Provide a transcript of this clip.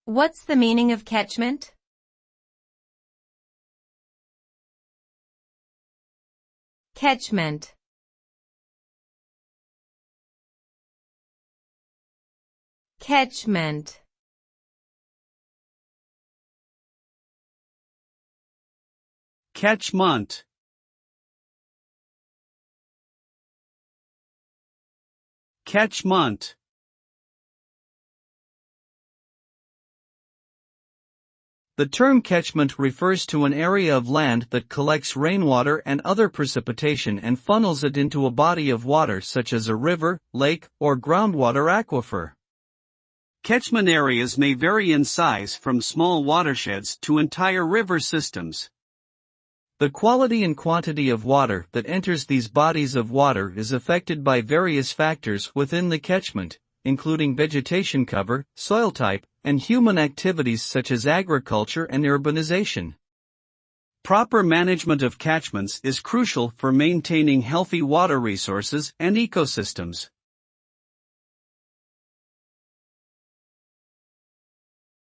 What's the meaning of catchment? Catchment. Catchment. Catchment. Catchment. The term catchment refers to an area of land that collects rainwater and other precipitation and funnels it into a body of water such as a river, lake, or groundwater aquifer. Catchment areas may vary in size from small watersheds to entire river systems. The quality and quantity of water that enters these bodies of water is affected by various factors within the catchment, including vegetation cover, soil type, and human activities such as agriculture and urbanization. Proper management of catchments is crucial for maintaining healthy water resources and ecosystems.